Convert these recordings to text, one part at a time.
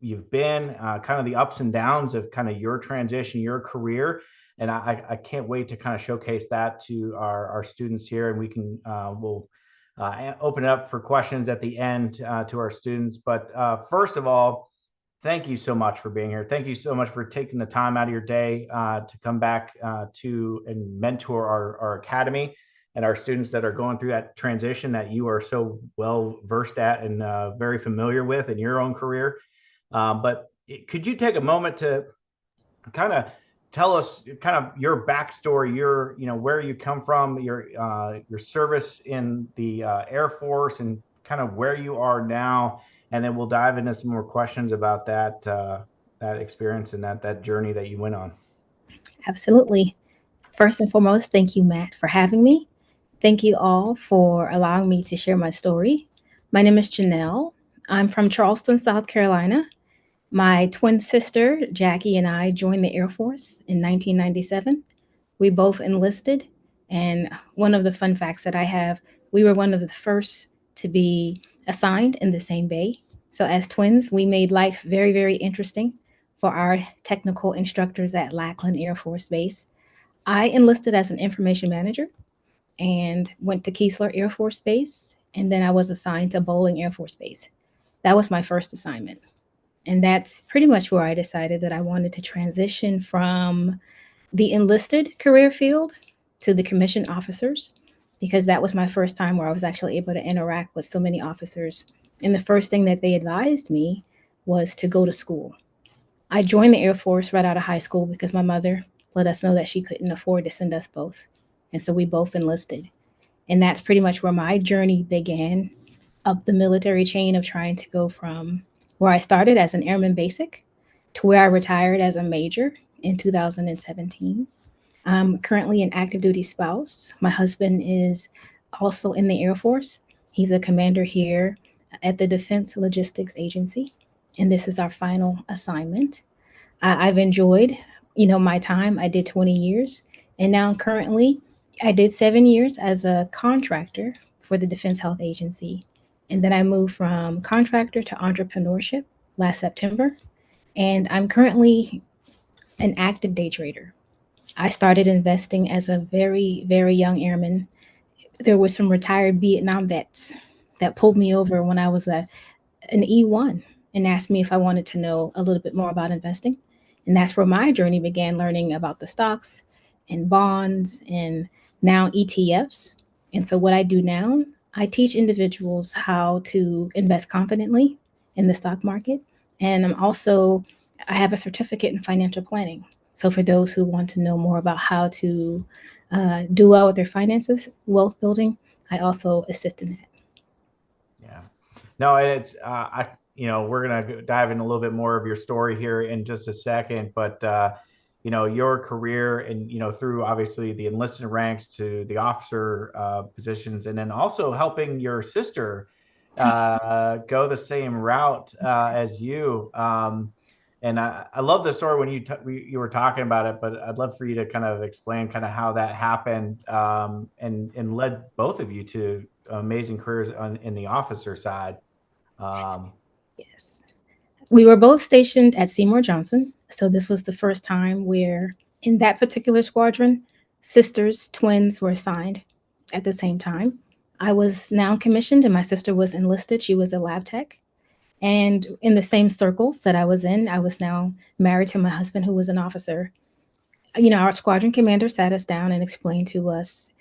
you've been, kind of the ups and downs of kind of your transition, your career. And I can't wait to kind of showcase that to our students here, and we'll open it up for questions at the end to our students. But first of all, thank you so much for being here. Thank you so much for taking the time out of your day to come back to and mentor our academy and our students that are going through that transition that you are so well versed at and very familiar with in your own career. But could you take a moment to kind of tell us kind of your backstory, where you come from, your service in the Air Force, and kind of where you are now, and then we'll dive into some more questions about that experience and that journey that you went on. Absolutely. First and foremost, thank you, Matt, for having me. Thank you all for allowing me to share my story. My name is Janelle. I'm from Charleston, South Carolina. My twin sister, Jackie, and I joined the Air Force in 1997. We both enlisted. And one of the fun facts that I have, we were one of the first to be assigned in the same bay. So, as twins, we made life very, very interesting for our technical instructors at Lackland Air Force Base. I enlisted as an information manager and went to Keesler Air Force Base. And then I was assigned to Bowling Air Force Base. That was my first assignment. And that's pretty much where I decided that I wanted to transition from the enlisted career field to the commissioned officers, because that was my first time where I was actually able to interact with so many officers. And the first thing that they advised me was to go to school. I joined the Air Force right out of high school because my mother let us know that she couldn't afford to send us both. And so we both enlisted. And that's pretty much where my journey began up the military chain of trying to go from where I started as an airman basic to where I retired as a major in 2017. I'm currently an active duty spouse. My husband is also in the Air Force. He's a commander here at the Defense Logistics Agency, and this is our final assignment. I've enjoyed, my time. I did 20 years, and now currently I did 7 years as a contractor for the Defense Health Agency. And then I moved from contractor to entrepreneurship last September. And I'm currently an active day trader. I started investing as a very, very young airman. There were some retired Vietnam vets that pulled me over when I was an E1 and asked me if I wanted to know a little bit more about investing. And that's where my journey began, learning about the stocks and bonds and now ETFs. And so what I do now, I teach individuals how to invest confidently in the stock market. And I have a certificate in financial planning. So for those who want to know more about how to do well with their finances, wealth building, I also assist in that. Yeah. No, it's we're gonna dive in a little bit more of your story here in just a second, but your career and through obviously the enlisted ranks to the officer positions, and then also helping your sister go the same route as you. And I love the story when you were talking about it, but I'd love for you to kind of explain kind of how that happened and led both of you to amazing careers in the officer side. Um, Yes. We were both stationed at Seymour Johnson. So this was the first time where, in that particular squadron, sisters, twins were assigned at the same time. I was now commissioned and my sister was enlisted. She was a lab tech. And in the same circles that I was in, I was now married to my husband, who was an officer. Our squadron commander sat us down and explained to us,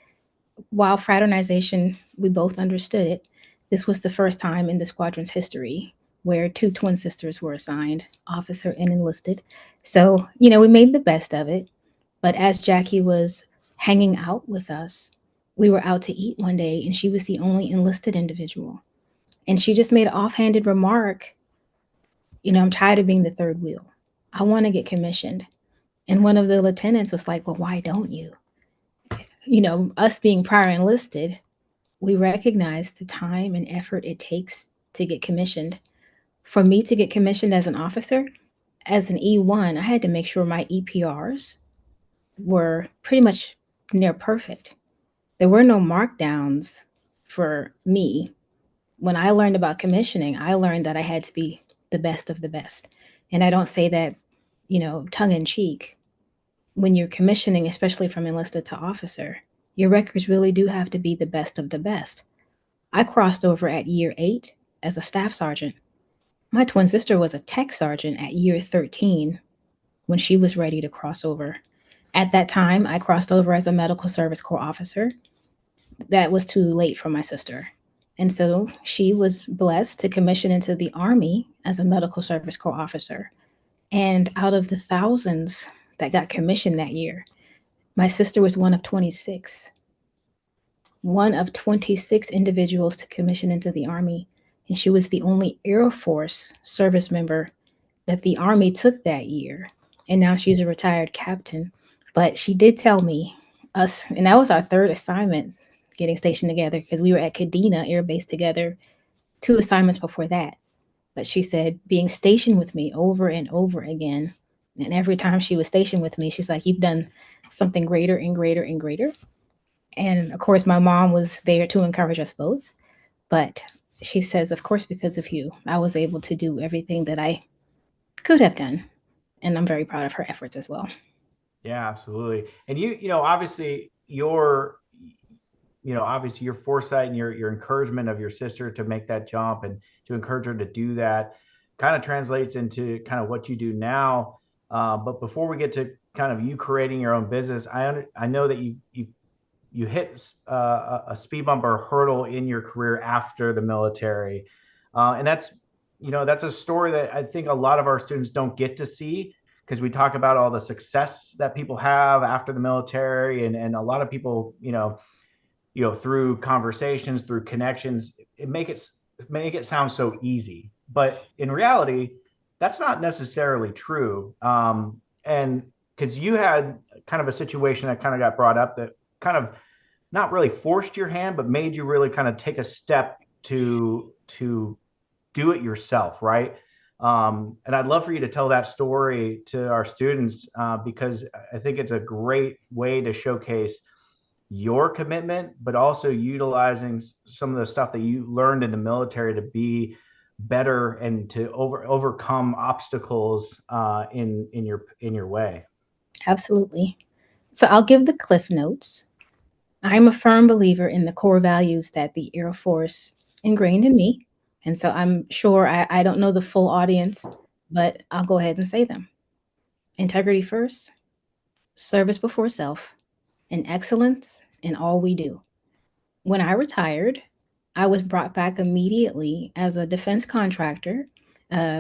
while fraternization, we both understood it, this was the first time in the squadron's history where two twin sisters were assigned, officer and enlisted. So, we made the best of it. But as Jackie was hanging out with us, we were out to eat one day and she was the only enlisted individual. And she just made an offhanded remark, I'm tired of being the third wheel. I want to get commissioned. And one of the lieutenants was like, well, why don't you? Us being prior enlisted, we recognize the time and effort it takes to get commissioned. For me to get commissioned as an officer, as an E1, I had to make sure my EPRs were pretty much near perfect. There were no markdowns for me. When I learned about commissioning, I learned that I had to be the best of the best. And I don't say that, tongue in cheek. When you're commissioning, especially from enlisted to officer, your records really do have to be the best of the best. I crossed over at year 8 as a staff sergeant. My twin sister was a tech sergeant at year 13 when she was ready to cross over. At that time, I crossed over as a medical service corps officer. That was too late for my sister. And so she was blessed to commission into the Army as a medical service corps officer. And out of the thousands that got commissioned that year, my sister was one of 26 individuals to commission into the Army. And she was the only Air Force service member that the Army took that year. And now she's a retired captain. But she did tell me, and that was our third assignment getting stationed together, because we were at Kadena Air Base together 2 assignments before that. But she said, being stationed with me over and over again, and every time she was stationed with me, she's like, you've done something greater and greater and greater. And of course, my mom was there to encourage us both. But she says, of course, because of you, I was able to do everything that I could have done. And I'm very proud of her efforts as well. Yeah, absolutely. And obviously your foresight and your encouragement of your sister to make that jump and to encourage her to do that kind of translates into kind of what you do now. But before we get to kind of you creating your own business, I know that you hit a speed bump or a hurdle in your career after the military, and that's a story that I think a lot of our students don't get to see, because we talk about all the success that people have after the military, and a lot of people, through conversations, through connections, make it sound so easy. But in reality, that's not necessarily true. And because you had kind of a situation that kind of got brought up that kind of not really forced your hand, but made you really kind of take a step to do it yourself, right? And I'd love for you to tell that story to our students, because I think it's a great way to showcase your commitment, but also utilizing some of the stuff that you learned in the military to be better and to overcome obstacles in your way. Absolutely. So I'll give the cliff notes. I'm a firm believer in the core values that the Air Force ingrained in me. And so I'm sure I don't know the full audience, but I'll go ahead and say them. Integrity first, service before self, and excellence in all we do. When I retired, I was brought back immediately as a defense contractor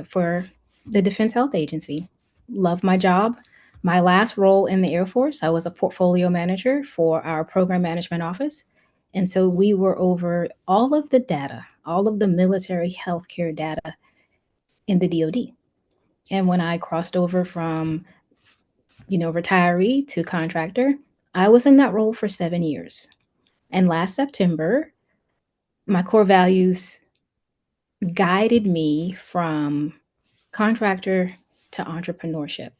for the Defense Health Agency. Loved my job. My last role in the Air Force, I was a portfolio manager for our program management office. And so we were over all of the data, all of the military healthcare data in the DoD. And when I crossed over from, retiree to contractor, I was in that role for 7 years. And last September, my core values guided me from contractor to entrepreneurship.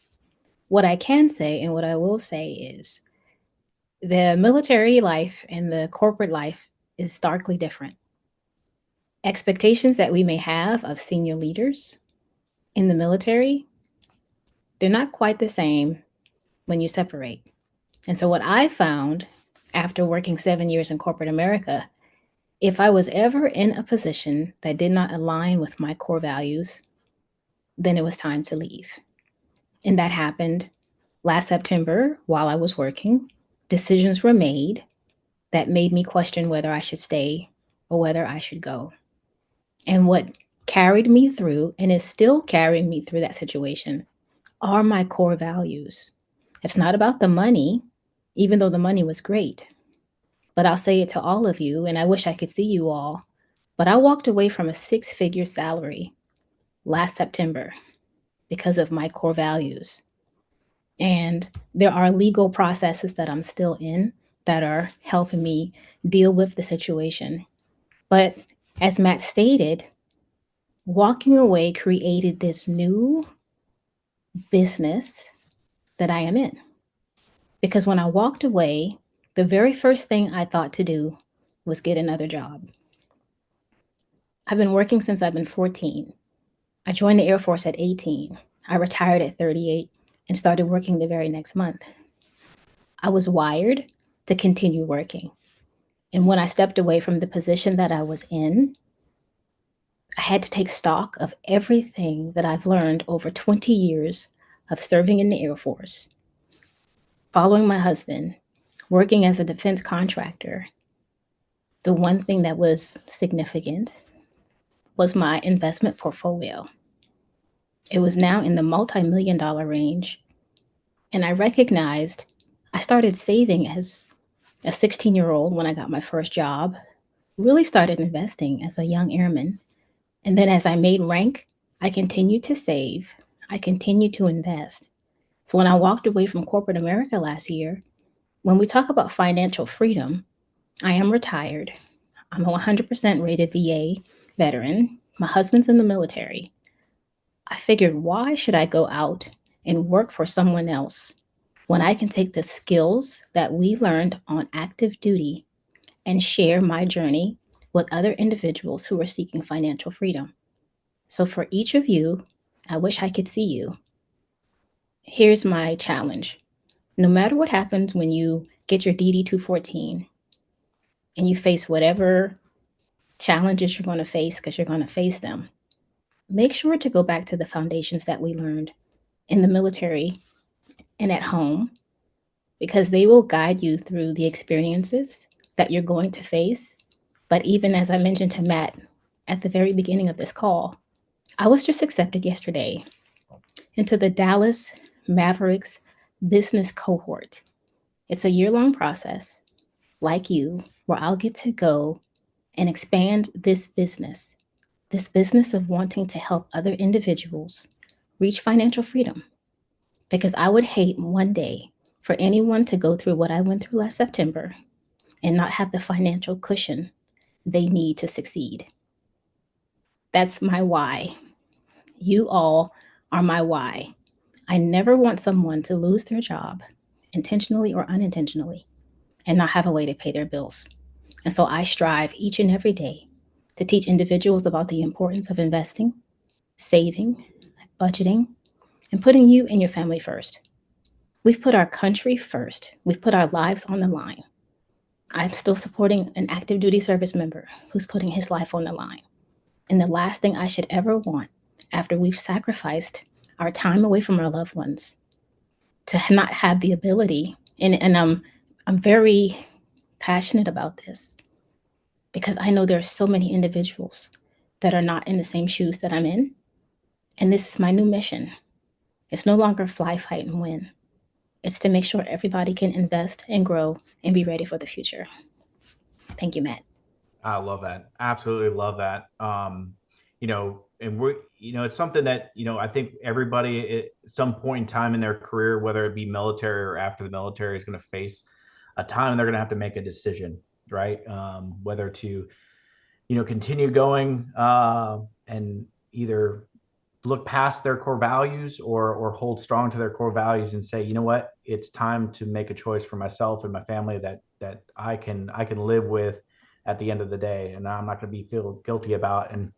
What I can say and what I will say is the military life and the corporate life is starkly different. Expectations that we may have of senior leaders in the military, they're not quite the same when you separate. And so, what I found after working 7 years in corporate America, if I was ever in a position that did not align with my core values, then it was time to leave. And that happened last September while I was working. Decisions were made that made me question whether I should stay or whether I should go. And what carried me through and is still carrying me through that situation are my core values. It's not about the money, even though the money was great. But I'll say it to all of you, and I wish I could see you all, but I walked away from a 6-figure salary last September because of my core values. And there are legal processes that I'm still in that are helping me deal with the situation. But as Matt stated, walking away created this new business that I am in. Because when I walked away, the very first thing I thought to do was get another job. I've been working since I've been 14. I joined the Air Force at 18. I retired at 38 and started working the very next month. I was wired to continue working. And when I stepped away from the position that I was in, I had to take stock of everything that I've learned over 20 years of serving in the Air Force, following my husband, working as a defense contractor. The one thing that was significant was my investment portfolio. It was now in the multi-million dollar range. And I recognized I started saving as a 16-year-old when I got my first job, really started investing as a young airman. And then as I made rank, I continued to save, I continued to invest. So when I walked away from corporate America last year, when we talk about financial freedom, I am retired. I'm a 100% rated VA veteran. My husband's in the military. I figured, why should I go out and work for someone else when I can take the skills that we learned on active duty and share my journey with other individuals who are seeking financial freedom? So, for each of you, I wish I could see you. Here's my challenge. No matter what happens when you get your DD 214 and you face whatever challenges you're going to face, because you're going to face them, make sure to go back to the foundations that we learned in the military and at home, because they will guide you through the experiences that you're going to face. But even as I mentioned to Matt at the very beginning of this call, I was just accepted yesterday into the Dallas Mavericks business cohort. It's a year-long process, like you, where I'll get to go and expand this business of wanting to help other individuals reach financial freedom. Because I would hate one day for anyone to go through what I went through last September and not have the financial cushion they need to succeed. That's my why. You all are my why. I never want someone to lose their job, intentionally or unintentionally, and not have a way to pay their bills. And so I strive each and every day to teach individuals about the importance of investing, saving, budgeting, and putting you and your family first. We've put our country first. We've put our lives on the line. I'm still supporting an active duty service member who's putting his life on the line. And the last thing I should ever want after we've sacrificed our time away from our loved ones to not have the ability, and I'm very passionate about this because I know there are so many individuals that are not in the same shoes that I'm in. And this is my new mission. It's no longer fly, fight, and win. It's to make sure everybody can invest and grow and be ready for the future. Thank you, Matt. I love that. Absolutely love that. And we're, it's something that, I think everybody at some point in time in their career, whether it be military or after the military, is going to face a time they're going to have to make a decision, right? Whether to, continue going and either look past their core values or hold strong to their core values and say, you know what, it's time to make a choice for myself and my family that I can live with at the end of the day, and I'm not going to be feel guilty about. And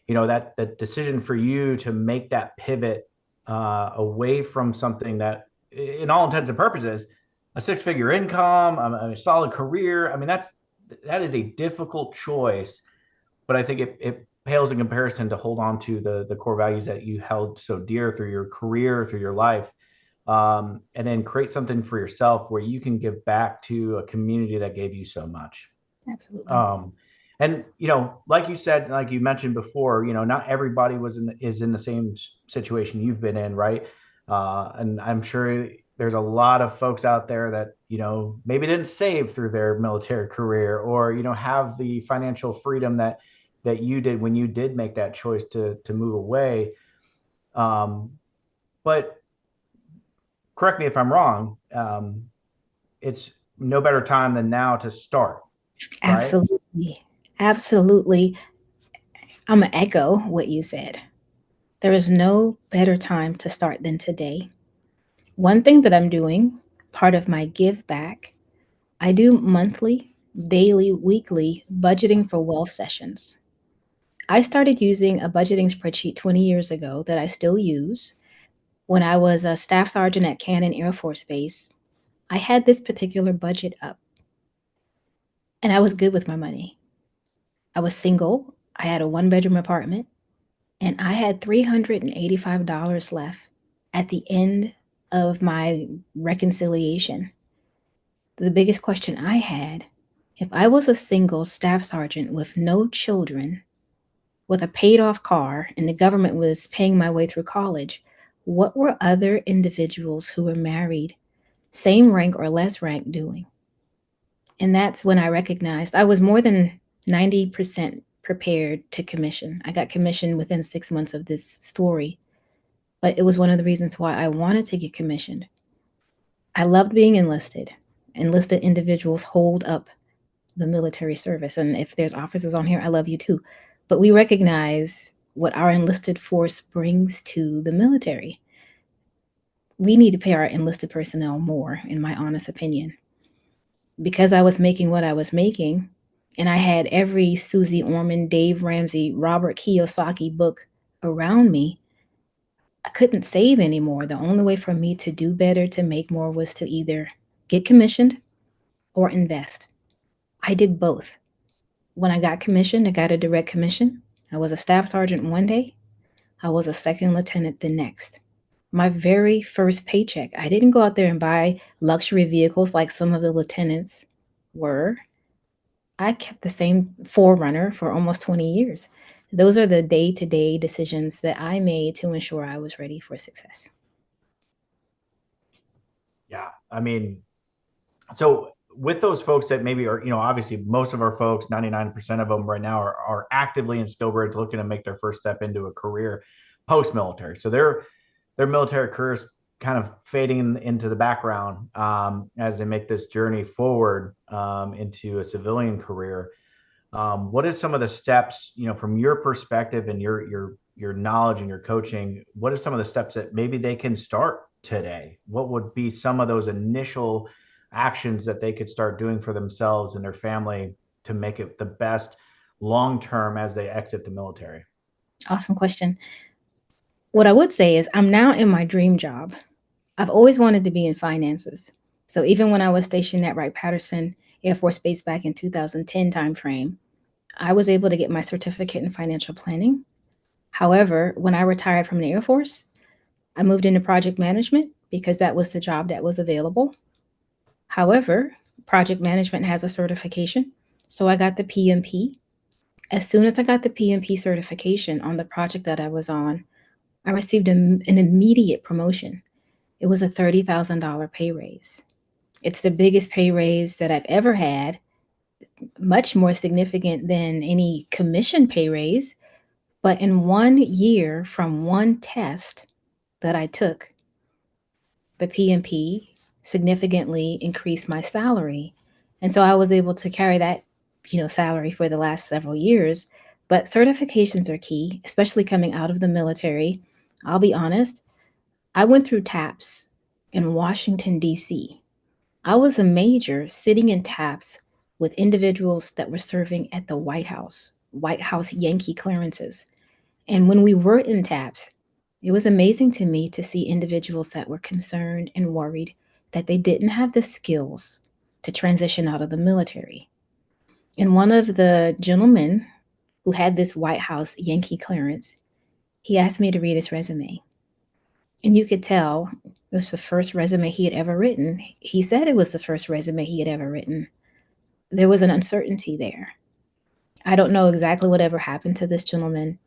that decision for you to make that pivot away from something that, in all intents and purposes, a six-figure income, a solid career. I mean, that is a difficult choice, but I think it pales in comparison to hold on to the core values that you held so dear through your career, through your life, and then create something for yourself where you can give back to a community that gave you so much. Absolutely. And like you said, like you mentioned before, not everybody is in the same situation you've been in, right? And I'm sure there's a lot of folks out there that maybe didn't save through their military career, or have the financial freedom that you did when you did make that choice to move away. But correct me if I'm wrong. It's no better time than now to start, right? Absolutely. Absolutely. I'm going to echo what you said. There is no better time to start than today. One thing that I'm doing, part of my give back, I do monthly, daily, weekly budgeting for wealth sessions. I started using a budgeting spreadsheet 20 years ago that I still use. When I was a staff sergeant at Cannon Air Force Base, I had this particular budget up and I was good with my money. I was single, I had a one-bedroom apartment, and I had $385 left at the end of my reconciliation. The biggest question I had, if I was a single staff sergeant with no children, with a paid off car, and the government was paying my way through college, what were other individuals who were married, same rank or less rank, doing? And that's when I recognized I was more than 90% prepared to commission. I got commissioned within 6 months of this story, but it was one of the reasons why I wanted to get commissioned. I loved being enlisted. Enlisted individuals hold up the military service. And if there's officers on here, I love you too. But we recognize what our enlisted force brings to the military. We need to pay our enlisted personnel more, in my honest opinion. Because I was making what I was making, and I had every Susie Orman, Dave Ramsey, Robert Kiyosaki book around me, I couldn't save anymore. The only way for me to do better, to make more, was to either get commissioned or invest. I did both. When I got commissioned, I got a direct commission. I was a staff sergeant one day, I was a second lieutenant the next. My very first paycheck, I didn't go out there and buy luxury vehicles like some of the lieutenants were. I kept the same Forerunner for almost 20 years. Those are the day-to-day decisions that I made to ensure I was ready for success. Yeah. I mean, so with those folks that maybe are, obviously most of our folks, 99% of them right now are actively in SkillBridge looking to make their first step into a career post-military. So their military careers kind of fading into the background as they make this journey forward into a civilian career. What is some of the steps, from your perspective and your knowledge and your coaching? What are some of the steps that maybe they can start today? What would be some of those initial actions that they could start doing for themselves and their family to make it the best long term as they exit the military? Awesome question. What I would say is I'm now in my dream job. I've always wanted to be in finances. So even when I was stationed at Wright-Patterson Air Force Base back in 2010 timeframe, I was able to get my certificate in financial planning. However, when I retired from the Air Force, I moved into project management because that was the job that was available. However, project management has a certification, so I got the PMP. As soon as I got the PMP certification on the project that I was on, I received an immediate promotion. It was a $30,000 pay raise. It's the biggest pay raise that I've ever had, much more significant than any commission pay raise. But in 1 year from one test that I took, the PMP significantly increased my salary. And so I was able to carry that, salary for the last several years. But certifications are key, especially coming out of the military. I'll be honest, I went through TAPS in Washington, D.C. I was a major sitting in TAPS with individuals that were serving at the White House Yankee clearances. And when we were in TAPS, it was amazing to me to see individuals that were concerned and worried that they didn't have the skills to transition out of the military. And one of the gentlemen who had this White House Yankee clearance, he asked me to read his resume. And you could tell it was the first resume he had ever written. He said it was the first resume he had ever written. There was an uncertainty there. I don't know exactly whatever happened to this gentleman,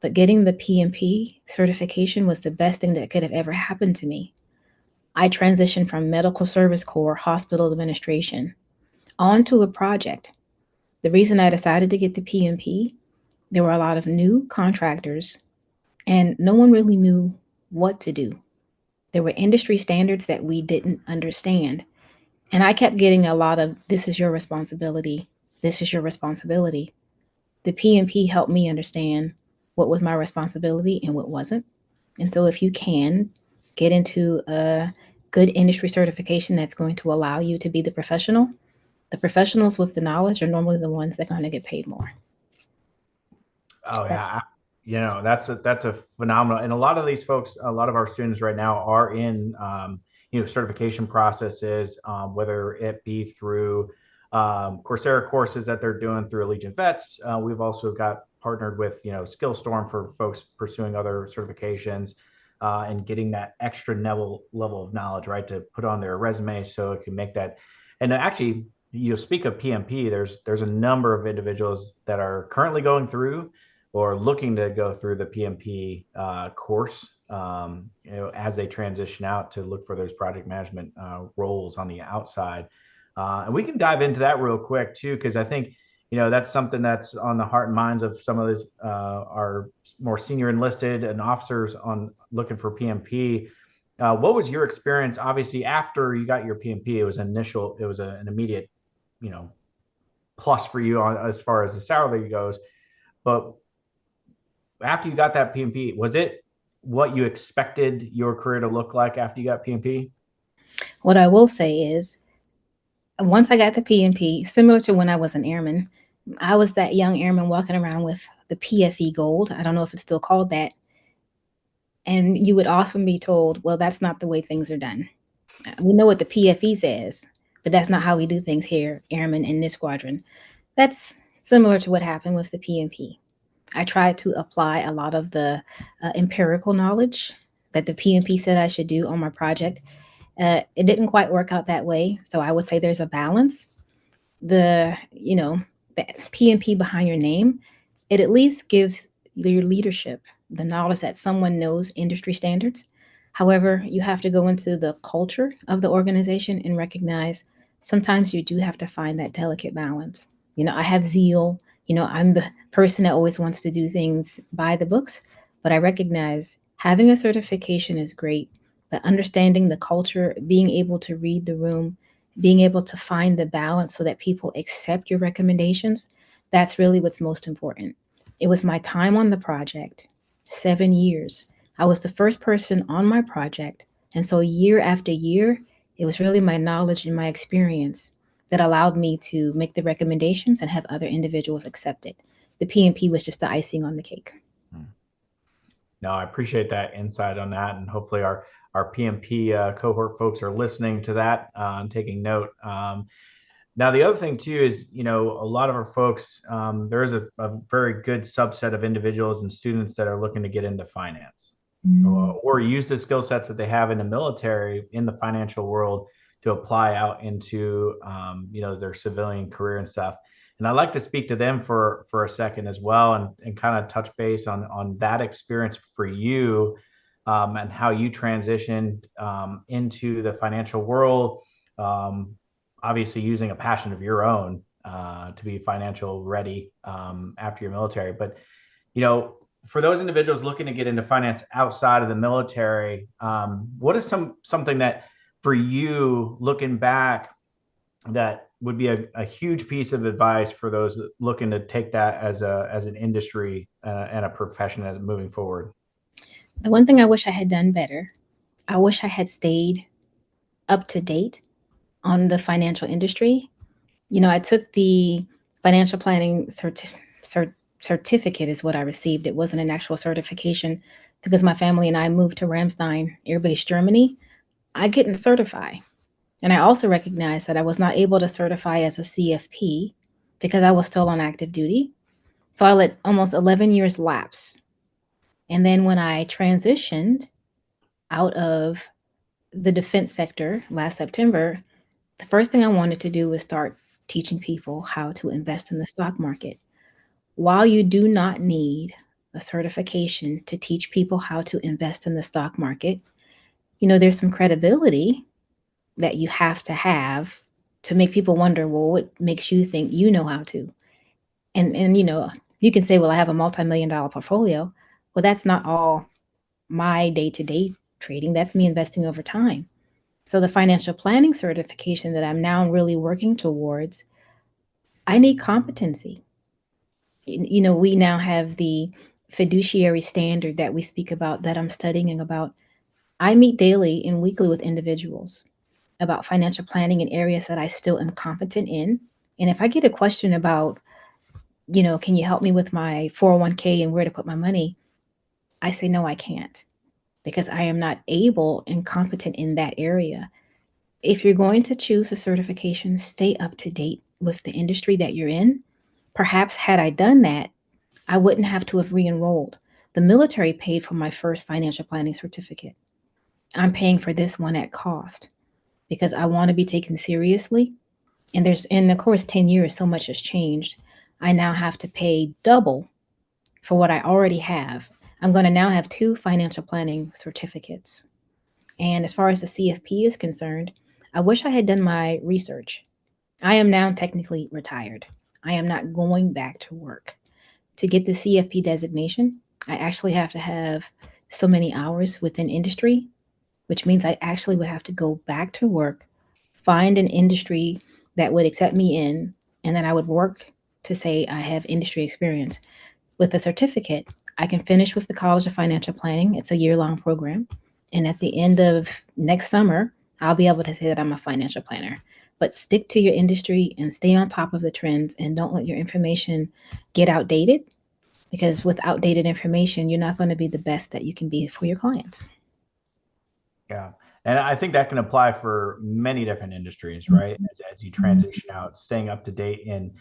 but getting the PMP certification was the best thing that could have ever happened to me. I transitioned from Medical Service Corps, hospital administration, onto a project. The reason I decided to get the PMP, there were a lot of new contractors, and no one really knew what to do. There were industry standards that we didn't understand. And I kept getting a lot of, this is your responsibility. This is your responsibility. The PMP helped me understand what was my responsibility and what wasn't. And so if you can get into a good industry certification that's going to allow you to be the professionals with the knowledge are normally the ones that are going to get paid more. Oh That's yeah, that's a phenomenal. And a lot of these folks, a lot of our students right now are in certification processes, whether it be through Coursera courses that they're doing through Allegiant Vets. We've also got partnered with Skillstorm for folks pursuing other certifications and getting that extra level of knowledge, right, to put on their resume so it can make that. And actually, you speak of PMP. There's a number of individuals that are currently going through or looking to go through the PMP course, as they transition out to look for those project management roles on the outside. And we can dive into that real quick too, because I think that's something that's on the heart and minds of some of those our more senior enlisted and officers on looking for PMP. What was your experience? Obviously, after you got your PMP, it was an immediate, you know, plus for you on as far as the salary goes. But after you got that PMP, was it what you expected your career to look like after you got PMP? what I will say is once I got the PNP, similar to when I was an airman, I was that young airman walking around with the PFE gold. I don't know if it's still called that. And you would often be told, well, that's not the way things are done. We know what the PFE says, but that's not how we do things here, airmen in this squadron. That's similar to what happened with the PMP. I tried to apply a lot of the empirical knowledge that the PMP said I should do on my project. It didn't quite work out that way. So I would say there's a balance. The PMP behind your name, it at least gives your leadership the knowledge that someone knows industry standards. However, you have to go into the culture of the organization and recognize sometimes you do have to find that delicate balance. I have zeal. I'm the person that always wants to do things by the books, but I recognize having a certification is great, but understanding the culture, being able to read the room, being able to find the balance so that people accept your recommendations, that's really what's most important. It was my time on the project, 7 years. I was the first person on my project. And so, year after year, it was really my knowledge and my experience that allowed me to make the recommendations and have other individuals accept it. The PMP was just the icing on the cake. No, I appreciate that insight on that, and hopefully our PMP cohort folks are listening to that and taking note. Now, the other thing too is, a lot of our folks, there is a very good subset of individuals and students that are looking to get into finance or use the skill sets that they have in the military in the financial world to apply out into, their civilian career and stuff. And I'd like to speak to them for a second as well, and kind of touch base on that experience for you, and how you transitioned into the financial world. Obviously using a passion of your own to be financial ready after your military. But for those individuals looking to get into finance outside of the military, what is something that for you looking back that would be a huge piece of advice for those looking to take that as an industry and a profession as moving forward? The one thing I wish I had done better, I wish I had stayed up to date on the financial industry. I took the financial planning certificate is what I received. It wasn't an actual certification because my family and I moved to Ramstein Air Base, Germany. I couldn't certify. And I also recognized that I was not able to certify as a CFP because I was still on active duty. So I let almost 11 years lapse. And then when I transitioned out of the defense sector last September, the first thing I wanted to do was start teaching people how to invest in the stock market. While you do not need a certification to teach people how to invest in the stock market, there's some credibility that you have to make people wonder, well, what makes you think you know how to? And you can say, well, I have a multi-million dollar portfolio. Well, that's not all my day-to-day trading. That's me investing over time. So the financial planning certification that I'm now really working towards, I need competency. We now have the fiduciary standard that we speak about that I'm studying about. I meet daily and weekly with individuals about financial planning in areas that I still am competent in. And if I get a question about can you help me with my 401k and where to put my money? I say, no, I can't, because I am not able and competent in that area. If you're going to choose a certification, stay up to date with the industry that you're in. Perhaps had I done that, I wouldn't have to have re-enrolled. The military paid for my first financial planning certificate. I'm paying for this one at cost because I want to be taken seriously. And of course, 10 years, so much has changed. I now have to pay double for what I already have. I'm going to now have 2 financial planning certificates. And as far as the CFP is concerned, I wish I had done my research. I am now technically retired. I am not going back to work. To get the CFP designation, I actually have to have so many hours within industry, which means I actually would have to go back to work, find an industry that would accept me in, and then I would work to say I have industry experience. With a certificate, I can finish with the College of Financial Planning. It's a year-long program. And at the end of next summer, I'll be able to say that I'm a financial planner. But stick to your industry and stay on top of the trends, and don't let your information get outdated, because with outdated information, you're not going to be the best that you can be for your clients. Yeah. And I think that can apply for many different industries, right? As you transition out, staying up to date in,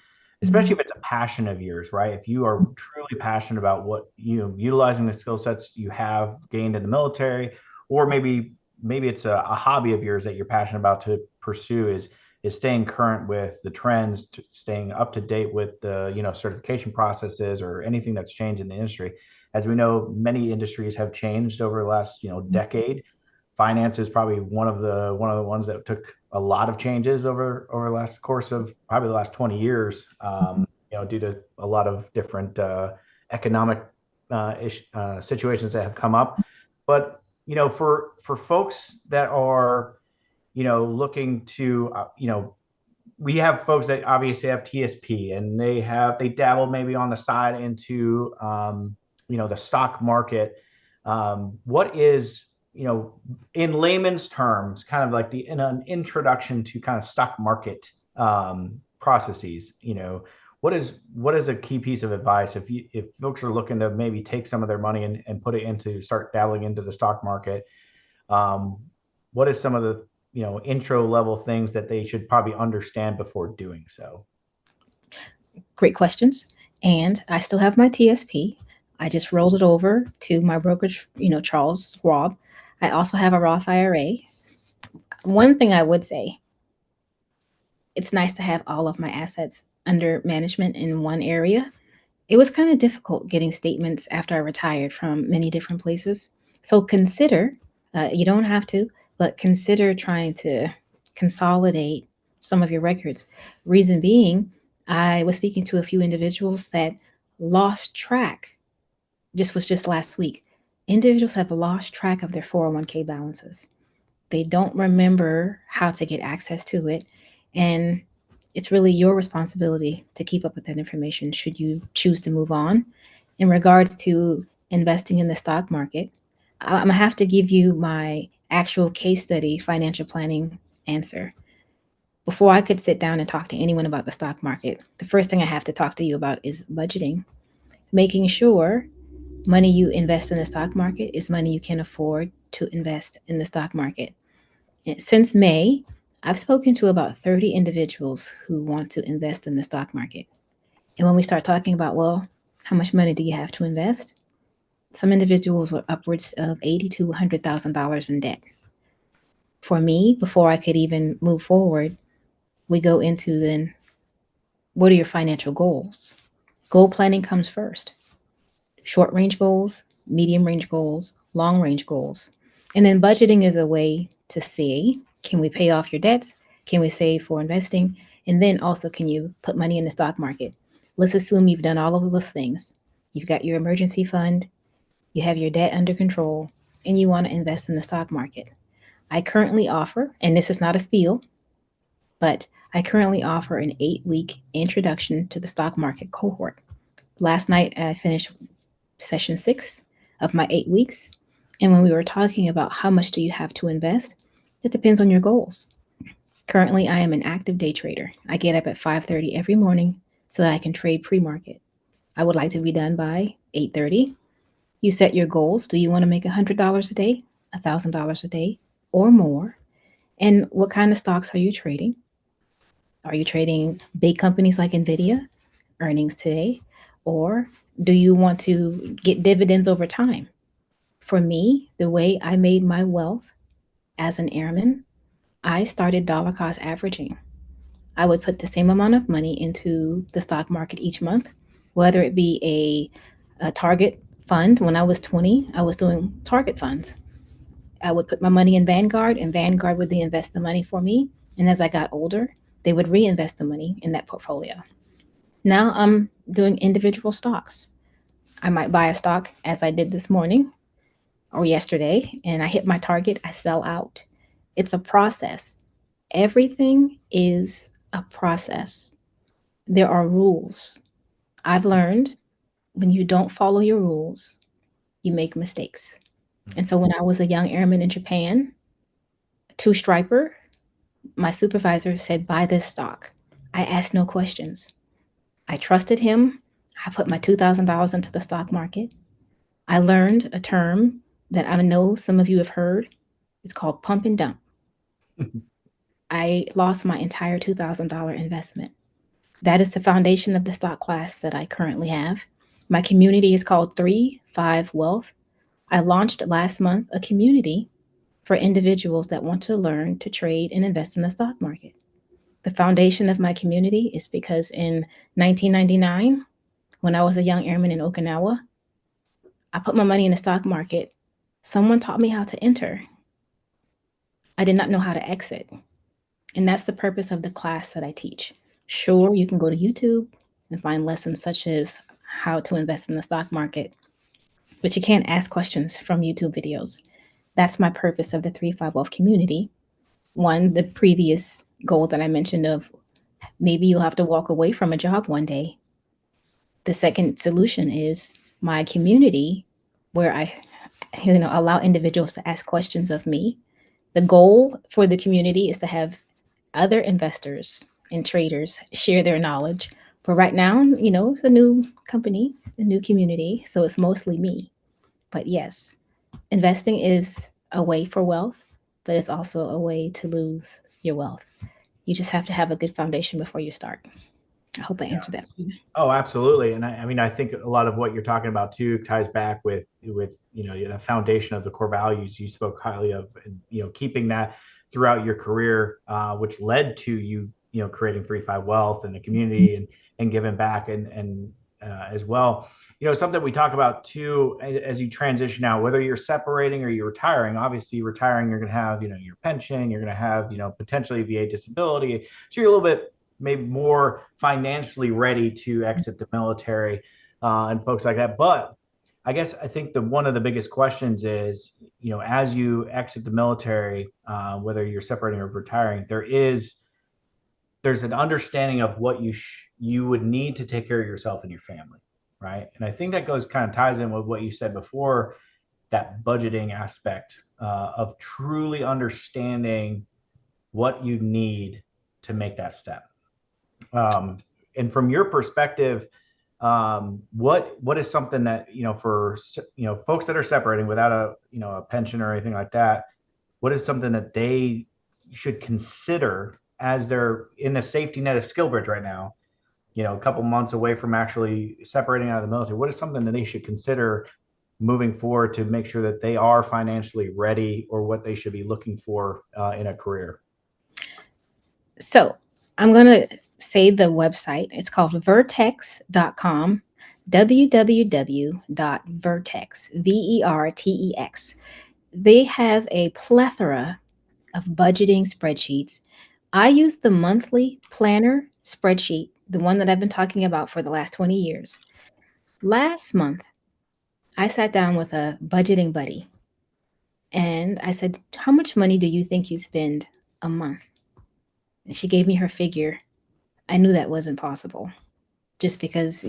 especially if it's a passion of yours, right? If you are truly passionate about what utilizing the skill sets you have gained in the military, or maybe it's a hobby of yours that you're passionate about to pursue, is staying current with the trends, staying up to date with the certification processes or anything that's changed in the industry. As we know, many industries have changed over the last decade. Finance is probably one of the ones that took a lot of changes over the last course of probably the last 20 years, due to a lot of different economic situations that have come up. But for folks that are looking to we have folks that obviously have TSP, and they dabble maybe on the side into the stock market. What is, in layman's terms, kind of like in an introduction to kind of stock market processes, what is a key piece of advice if folks are looking to maybe take some of their money and put it into start dabbling into the stock market? What is some of the intro level things that they should probably understand before doing so? Great questions. And I still have my TSP. I just rolled it over to my brokerage, Charles Schwab. I also have a Roth IRA. One thing I would say, it's nice to have all of my assets under management in one area. It was kind of difficult getting statements after I retired from many different places. So consider, you don't have to, but consider trying to consolidate some of your records. Reason being, I was speaking to a few individuals that lost track. Just last week. Individuals have lost track of their 401k balances. They don't remember how to get access to it. And it's really your responsibility to keep up with that information should you choose to move on. In regards to investing in the stock market, I'm going to have to give you my actual case study financial planning answer. Before I could sit down and talk to anyone about the stock market, the first thing I have to talk to you about is budgeting, making sure money you invest in the stock market is money you can afford to invest in the stock market. And since May, I've spoken to about 30 individuals who want to invest in the stock market. And when we start talking about, well, how much money do you have to invest? Some individuals are upwards of $80,000 to $100,000 in debt. For me, before I could even move forward, we go into then, what are your financial goals? Goal planning comes first. Short range goals, medium range goals, long range goals. And then budgeting is a way to say, can we pay off your debts? Can we save for investing? And then also, can you put money in the stock market? Let's assume you've done all of those things. You've got your emergency fund, you have your debt under control, and you want to invest in the stock market. I currently offer, and this is not a spiel, but I currently offer an 8-week introduction to the stock market cohort. Last night, I finished session 6 of my 8 weeks. And when we were talking about how much do you have to invest, it depends on your goals. Currently, I am an active day trader. I get up at 5:30 every morning so that I can trade pre-market. I would like to be done by 8:30. You set your goals. Do you want to make $100 a day, $1,000 a day, or more? And what kind of stocks are you trading? Are you trading big companies like Nvidia, earnings today, or do you want to get dividends over time? For me, the way I made my wealth as an airman, I started dollar cost averaging. I would put the same amount of money into the stock market each month, whether it be a target fund. When I was 20, I was doing target funds. I would put my money in Vanguard, and Vanguard would invest the money for me. And as I got older, they would reinvest the money in that portfolio. Now I'm doing individual stocks. I might buy a stock as I did this morning or yesterday, and I hit my target, I sell out. It's a process. Everything is a process. There are rules. I've learned when you don't follow your rules, you make mistakes. And so when I was a young airman in Japan, two striper, my supervisor said, buy this stock. I asked no questions. I trusted him. I put my $2,000 into the stock market. I learned a term that I know some of you have heard. It's called pump and dump. I lost my entire $2,000 investment. That is the foundation of the stock class that I currently have. My community is called 3-5 Wealth. I launched last month a community for individuals that want to learn to trade and invest in the stock market. The foundation of my community is because in 1999, when I was a young airman in Okinawa, I put my money in the stock market. Someone taught me how to enter. I did not know how to exit. And that's the purpose of the class that I teach. Sure, you can go to YouTube and find lessons such as how to invest in the stock market, but you can't ask questions from YouTube videos. That's my purpose of the 3-5 Wealth community. One, the previous goal that I mentioned of maybe you'll have to walk away from a job one day. The second solution is my community where I allow individuals to ask questions of me. The goal for the community is to have other investors and traders share their knowledge. But right now, it's a new company, a new community, so it's mostly me. But yes, investing is a way for wealth, but it's also a way to lose your wealth. You just have to have a good foundation before you start. I hope I answered that. Oh, absolutely. And I mean, I think a lot of what you're talking about too ties back with the foundation of the core values you spoke highly of, and keeping that throughout your career, which led to you creating 3-5 Wealth and the community and giving back and as well. Something we talk about too as you transition out, whether you're separating or you're retiring. Obviously, retiring, you're going to have your pension, you're going to have potentially VA disability, so you're a little bit maybe more financially ready to exit the military and folks like that. But I think one of the biggest questions is, as you exit the military, whether you're separating or retiring, there's an understanding of what you would need to take care of yourself and your family, right? And I think that kind of ties in with what you said before, that budgeting aspect of truly understanding what you need to make that step. And from your perspective, what is something that for folks that are separating without a pension or anything like that, what is something that they should consider as they're in a safety net of SkillBridge right now, a couple months away from actually separating out of the military? What is something that they should consider moving forward to make sure that they are financially ready, or what they should be looking for in a career? So I'm going to say the website. It's called vertex.com, www.vertex, VERTEX. They have a plethora of budgeting spreadsheets. I use the monthly planner spreadsheet, the one that I've been talking about for the last 20 years. Last month, I sat down with a budgeting buddy and I said, how much money do you think you spend a month? And she gave me her figure. I knew that wasn't possible just because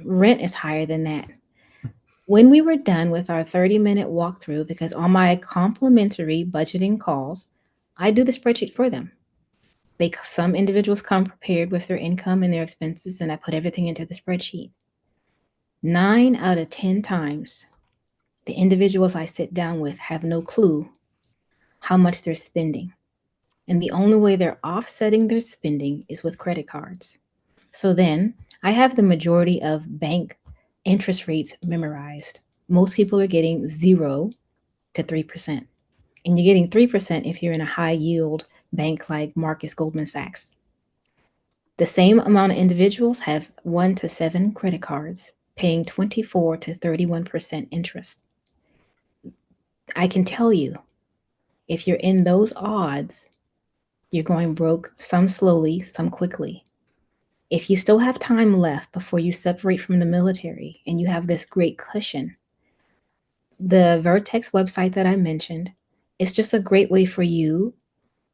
rent is higher than that. When we were done with our 30-minute walkthrough, because on my complimentary budgeting calls, I do the spreadsheet for them. Some individuals come prepared with their income and their expenses, and I put everything into the spreadsheet. 9 out of 10 times, the individuals I sit down with have no clue how much they're spending. And the only way they're offsetting their spending is with credit cards. So then I have the majority of bank interest rates memorized. Most people are getting 0 to 3%. And you're getting 3% if you're in a high yield bank like Marcus Goldman Sachs. The same amount of individuals have 1 to 7 credit cards paying 24 to 31% interest. I can tell you, if you're in those odds, you're going broke, some slowly, some quickly. If you still have time left before you separate from the military and you have this great cushion, the Vertex website that I mentioned is just a great way for you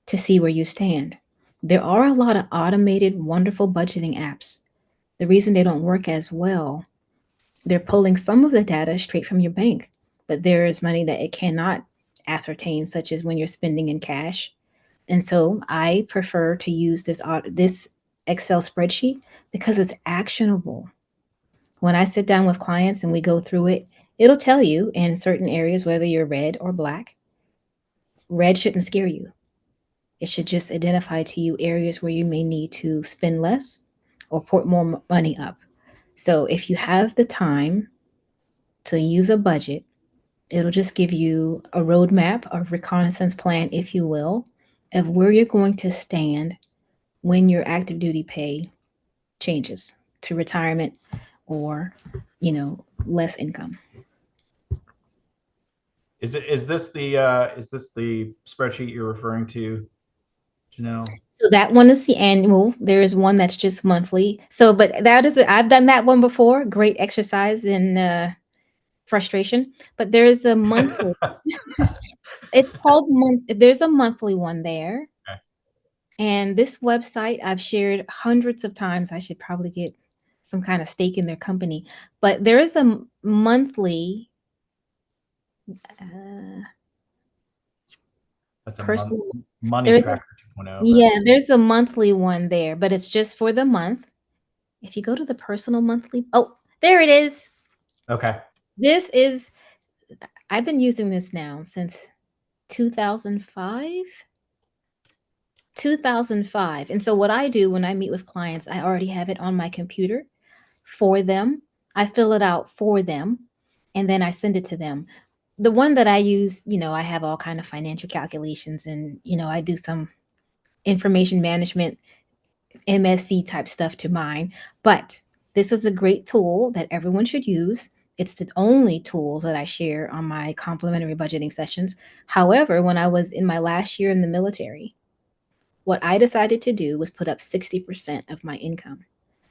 to see where you stand. There are a lot of automated, wonderful budgeting apps. The reason they don't work as well, they're pulling some of the data straight from your bank, but there is money that it cannot ascertain, such as when you're spending in cash. And so I prefer to use this Excel spreadsheet because it's actionable. When I sit down with clients and we go through it, it'll tell you in certain areas whether you're red or black. Red shouldn't scare you. It should just identify to you areas where you may need to spend less or put more money up. So if you have the time to use a budget, it'll just give you a roadmap, a reconnaissance plan, if you will, of where you're going to stand when your active duty pay changes to retirement or, less income. Is this the spreadsheet you're referring to, Janelle? So that one is the annual. There is one that's just monthly. So, but that is, I've done that one before. Great exercise in frustration. But there is a monthly. It's called month. There's a monthly one there. Okay. And this website I've shared hundreds of times. I should probably get some kind of stake in their company. But there is a monthly That's a personal. money There's a tracker 2.0. there's a monthly one there, but it's just for the month. If you go to the personal monthly, oh, there it is. Okay. This is, I've been using this now since 2005. 2005. And so what I do when I meet with clients, I already have it on my computer for them. I fill it out for them and then I send it to them. The one that I use, I have all kind of financial calculations and, I do some information management MSC type stuff to mine. But this is a great tool that everyone should use. It's the only tool that I share on my complimentary budgeting sessions. However, when I was in my last year in the military, what I decided to do was put up 60% of my income.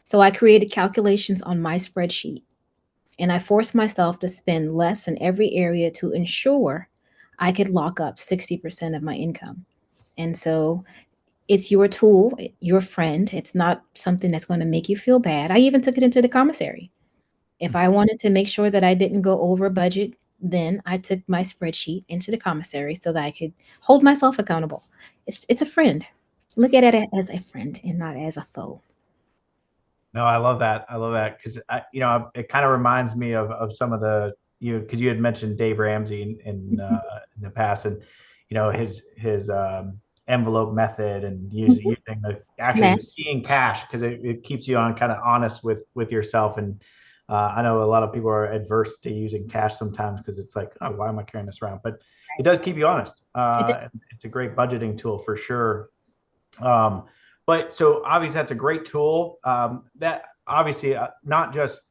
So I created calculations on my spreadsheet and I forced myself to spend less in every area to ensure I could lock up 60% of my income. And so it's your tool, your friend. It's not something that's going to make you feel bad. I even took it into the commissary. If I wanted to make sure that I didn't go over budget, then I took my spreadsheet into the commissary so that I could hold myself accountable. It's a friend. Look at it as a friend and not as a foe. No, I love that. I love that because it kind of reminds me of some of the because you had mentioned Dave Ramsey in the past, and his envelope method and using the actually seeing cash because it keeps you on kind of honest with yourself. And I know a lot of people are adverse to using cash sometimes because it's like, oh, why am I carrying this around? But it does keep you honest. It's a great budgeting tool for sure. But so obviously that's a great tool that obviously not just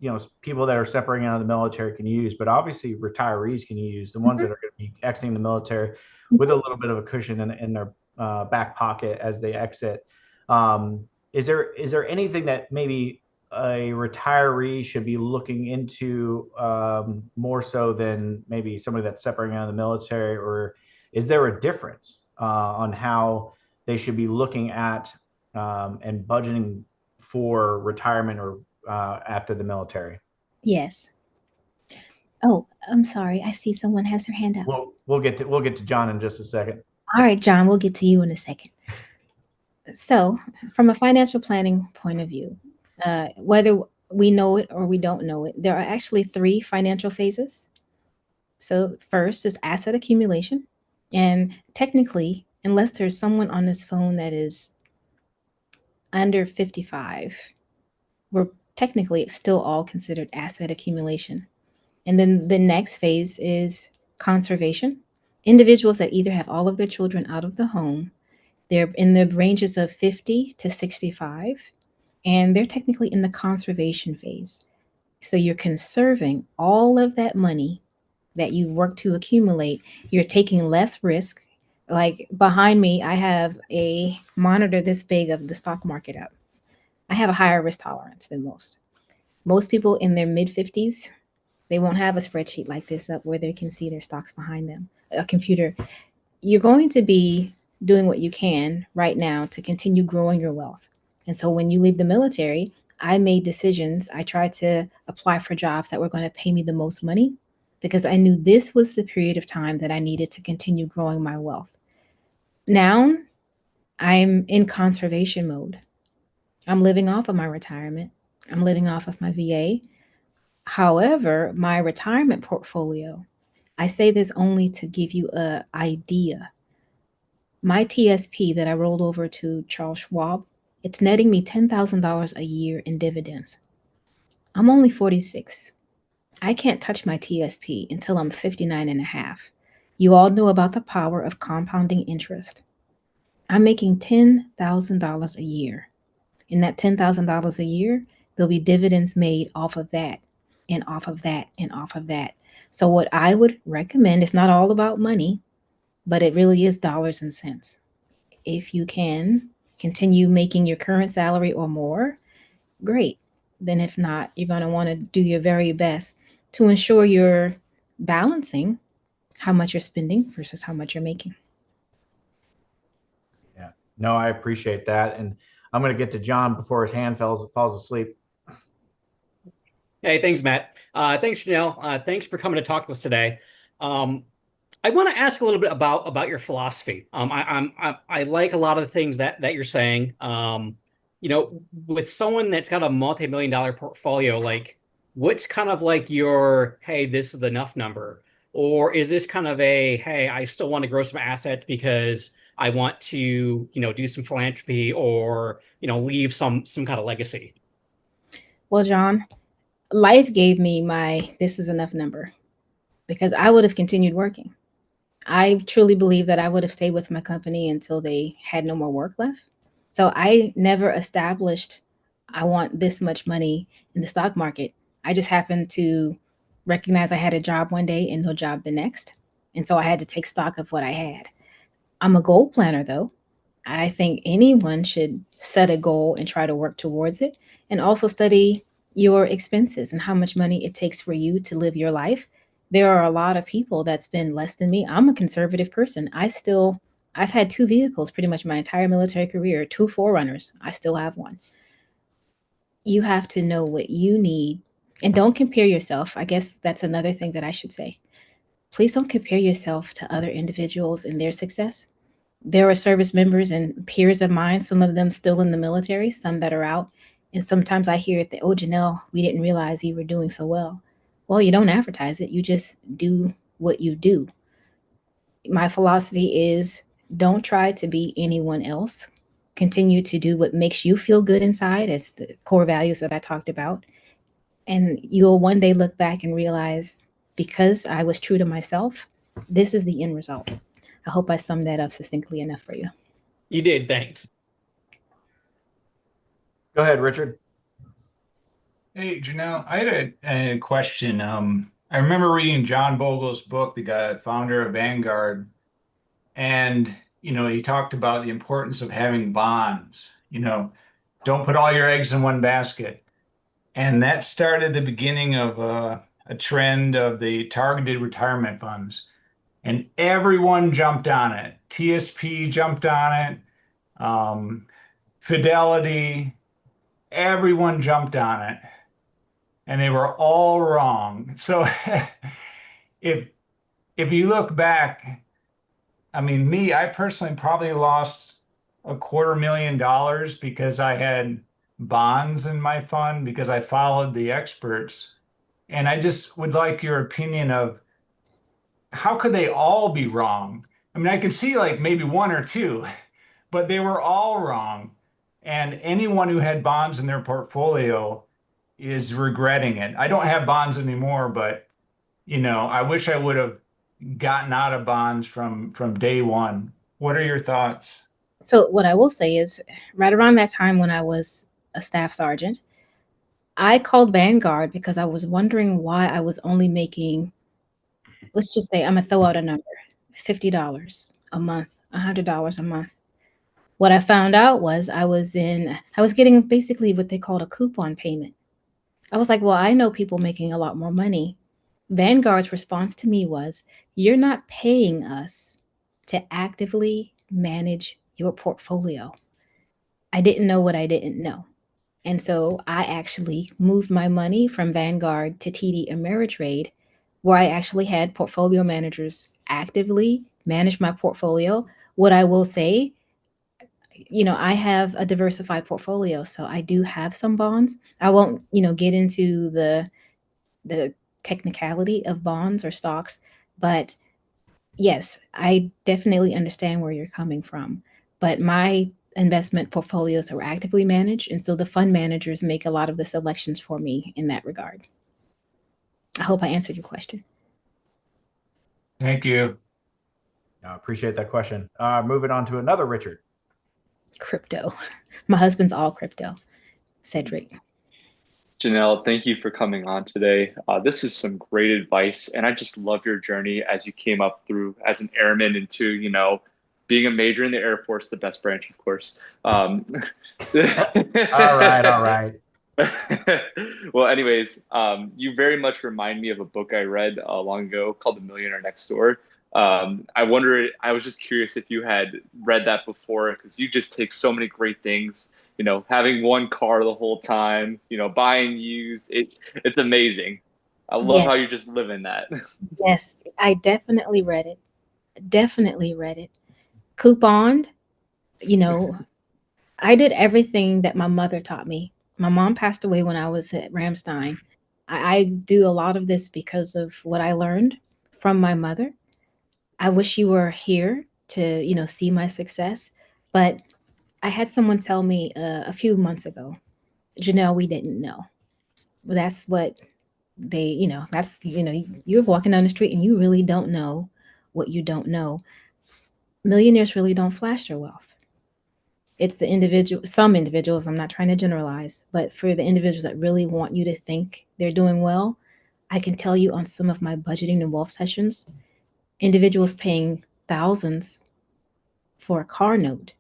people that are separating out of the military can use, but obviously retirees can use, the ones that are going to be exiting the military with a little bit of a cushion in their back pocket as they exit. Is there anything that maybe a retiree should be looking into more so than maybe somebody that's separating out of the military, or is there a difference on how they should be looking at and budgeting for retirement or after the military? Yes. Oh, I'm sorry. I see someone has their hand up. We'll get to John in just a second. All right, John, we'll get to you in a second. So, from a financial planning point of view, whether we know it or we don't know it, there are actually three financial phases. So, first is asset accumulation. And technically, unless there's someone on this phone that is under 55, we're technically still all considered asset accumulation. And then the next phase is conservation. Individuals that either have all of their children out of the home, they're in the ranges of 50 to 65, and they're technically in the conservation phase. So you're conserving all of that money that you work to accumulate. You're taking less risk. Like behind me, I have a monitor this big of the stock market up. I have a higher risk tolerance than most. Most people in their mid 50s, they won't have a spreadsheet like this up where they can see their stocks behind them, a computer. You're going to be doing what you can right now to continue growing your wealth. And so when you leave the military, I made decisions. I tried to apply for jobs that were going to pay me the most money because I knew this was the period of time that I needed to continue growing my wealth. Now I'm in conservation mode. I'm living off of my retirement. I'm living off of my VA. However, my retirement portfolio, I say this only to give you an idea. My TSP that I rolled over to Charles Schwab, it's netting me $10,000 a year in dividends. I'm only 46. I can't touch my TSP until I'm 59 and a half. You all know about the power of compounding interest. I'm making $10,000 a year. In that $10,000 a year, there'll be dividends made off of that and off of that and off of that. So, what I would recommend is not all about money, but it really is dollars and cents. If you can continue making your current salary or more, great. Then, if not, you're going to want to do your very best to ensure you're balancing how much you're spending versus how much you're making. Yeah. No, I appreciate that. And I'm going to get to John before his hand falls asleep. Hey, thanks, Matt. Thanks, Janelle. Thanks for coming to talk to us today. Um, I want to ask a little bit about your philosophy. I like a lot of the things that you're saying. With someone that's got a multi-million-dollar portfolio, like what's kind of like your, hey, this is enough number, or is this kind of a, hey, I still want to grow some assets because I want to, do some philanthropy or leave some kind of legacy. Well, John, life gave me my this is enough number because I would have continued working. I truly believe that I would have stayed with my company until they had no more work left. So I never established I want this much money in the stock market. I just happened to recognize I had a job one day and no job the next. And so I had to take stock of what I had. I'm a goal planner though. I think anyone should set a goal and try to work towards it and also study your expenses and how much money it takes for you to live your life. There are a lot of people that spend less than me. I'm a conservative person. I've had two vehicles pretty much my entire military career, two forerunners. I still have one. You have to know what you need and don't compare yourself. I guess that's another thing that I should say. Please don't compare yourself to other individuals and their success. There are service members and peers of mine, some of them still in the military, some that are out. And sometimes I hear that, oh, Janelle, we didn't realize you were doing so well. Well, you don't advertise it, you just do what you do. My philosophy is don't try to be anyone else. Continue to do what makes you feel good inside, as the core values that I talked about. And you'll one day look back and realize because I was true to myself, this is the end result. I hope I summed that up succinctly enough for you. You did, thanks. Go ahead, Richard. Hey, Janelle, I had a question. I remember reading John Bogle's book, the guy, founder of Vanguard, and he talked about the importance of having bonds. Don't put all your eggs in one basket. And that started the beginning of a trend of the targeted retirement funds. And everyone jumped on it. TSP jumped on it. Fidelity, everyone jumped on it. And they were all wrong. So if if you look back, I mean, I personally probably lost $250,000 because I had bonds in my fund because I followed the experts. And I just would like your opinion of how could they all be wrong? I mean, I can see like maybe one or two, but they were all wrong. And anyone who had bonds in their portfolio is regretting it. I don't have bonds anymore, but I wish I would have gotten out of bonds from day one. What are your thoughts? So what I will say is right around that time when I was a staff sergeant, I called Vanguard because I was wondering why I was only making, let's just say I'm gonna throw out a number, $50 a month, $100 a month. What I found out was I was getting basically what they called a coupon payment. I was like, well, I know people making a lot more money. Vanguard's response to me was, you're not paying us to actively manage your portfolio. I didn't know what I didn't know. And so I actually moved my money from Vanguard to TD Ameritrade, where I actually had portfolio managers actively manage my portfolio. What I will say, I have a diversified portfolio, so I do have some bonds. I won't, get into the technicality of bonds or stocks, but yes, I definitely understand where you're coming from. But my investment portfolios are actively managed, and so the fund managers make a lot of the selections for me in that regard. I hope I answered your question. Thank you. I appreciate that question. Moving on to another Richard. Crypto. My husband's all crypto. Cedric. Janelle, thank you for coming on today. This is some great advice, and I just love your journey as you came up through as an airman into, being a major in the Air Force, the best branch, of course. All right. Well, anyways, you very much remind me of a book I read long ago called The Millionaire Next Door. I was just curious if you had read that before, because you just take so many great things, having one car the whole time, buying used, it's amazing. I love Yes. how you just live in that. Yes, I definitely read it. Definitely read it. Couponed, I did everything that my mother taught me. My mom passed away when I was at Ramstein. I do a lot of this because of what I learned from my mother. I wish you were here to, see my success. But I had someone tell me a few months ago, Janelle, we didn't know. Well, that's what you're walking down the street and you really don't know what you don't know. Millionaires really don't flash their wealth. It's some individuals, I'm not trying to generalize, but for the individuals that really want you to think they're doing well, I can tell you on some of my budgeting and wealth sessions, individuals paying thousands for a car note.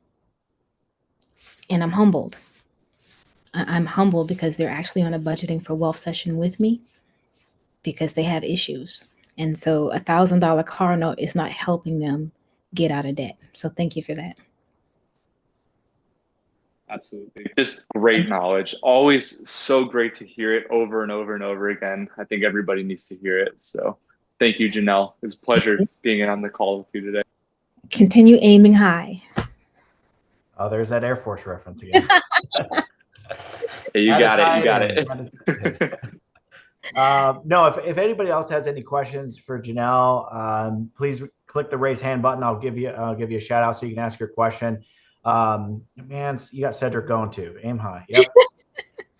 And I'm humbled. I'm humbled because they're actually on a budgeting for wealth session with me because they have issues. And so $1,000 car note is not helping them get out of debt. So thank you for that. Absolutely. Just great knowledge. Always so great to hear it over and over and over again. I think everybody needs to hear it. So thank you, Janelle. It's a pleasure being on the call with you today. Continue aiming high. Oh, there's that Air Force reference again. Hey, you got it. No, if anybody else has any questions for Janelle, please click the raise hand button. I'll give you a shout out so you can ask your question. Man, you got Cedric going too. Aim high. Yep.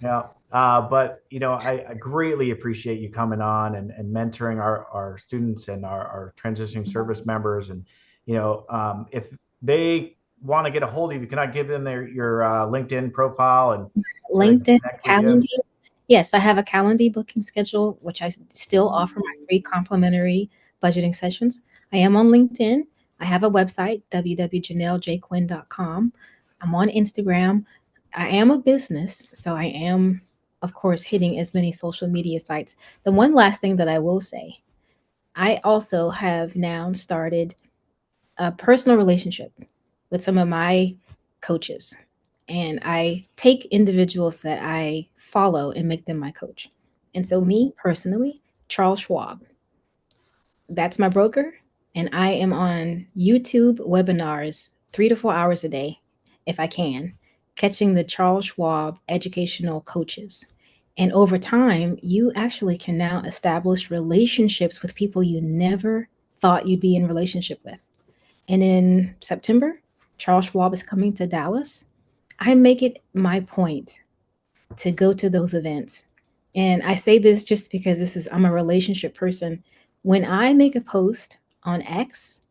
Yeah. But I greatly appreciate you coming on and mentoring our students and our transitioning service members. And if they want to get a hold of you, can I give them your LinkedIn profile and LinkedIn, Calendly? Yes, I have a Calendly booking schedule, which I still offer my free complimentary budgeting sessions. I am on LinkedIn. I have a website, www.janellejquinn.com. I'm on Instagram. I am a business, so I am, of course, hitting as many social media sites. The one last thing that I will say, I also have now started a personal relationship with some of my coaches. And I take individuals that I follow and make them my coach. And so me personally, Charles Schwab, that's my broker. And I am on YouTube webinars 3 to 4 hours a day. if I can, catching the Charles Schwab educational coaches. And over time, you actually can now establish relationships with people you never thought you'd be in relationship with. And in September, Charles Schwab is coming to Dallas. I make it my point to go to those events. And I say this just because I'm a relationship person. When I make a post on X,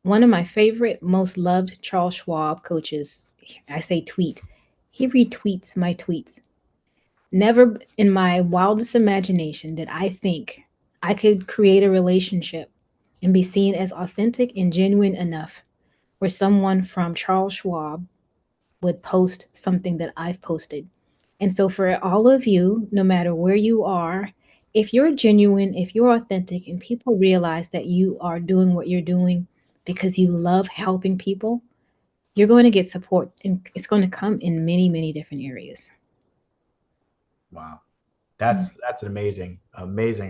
one of my favorite, most loved Charles Schwab coaches, I say tweet, he retweets my tweets. Never in my wildest imagination did I think I could create a relationship and be seen as authentic and genuine enough where someone from Charles Schwab would post something that I've posted. And so, for all of you, no matter where you are, if you're genuine, if you're authentic, and people realize that you are doing what you're doing because you love helping people, you're going to get support, and it's going to come in many, many different areas. Wow. That's an amazing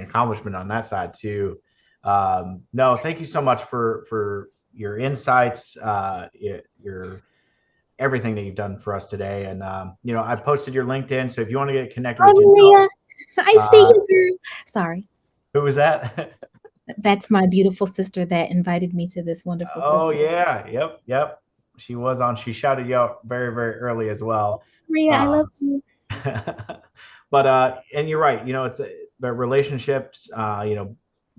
accomplishment on that side too. No, thank you so much for your insights, your everything that you've done for us today. And I posted your LinkedIn, so if you want to get connected with Maria, I see you, girl. Sorry. Who was that? That's my beautiful sister that invited me to this wonderful Oh program. yeah, yep. She was on. She shouted you out very, very early as well. Maria, I love you. But and you're right. It's the relationships.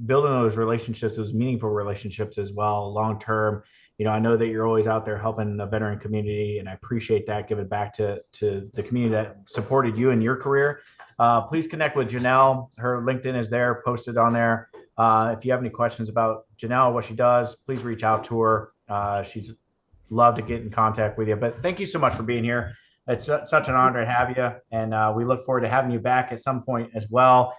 Building those relationships, those meaningful relationships as well, long term. I know that you're always out there helping the veteran community, and I appreciate that. Giving back to the community that supported you in your career. Please connect with Janelle. Her LinkedIn is there, posted on there. If you have any questions about Janelle, what she does, please reach out to her. She's love to get in contact with you. But thank you so much for being here. It's such an honor to have you, and we look forward to having you back at some point as well,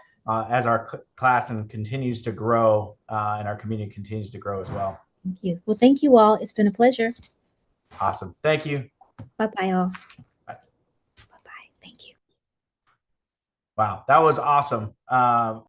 as our class continues to grow and our community continues to grow as well. Thank you. Well, thank you all. It's been a pleasure. Awesome. Thank you. Bye-bye, all. Bye. Bye-bye. Thank you. Wow, that was awesome.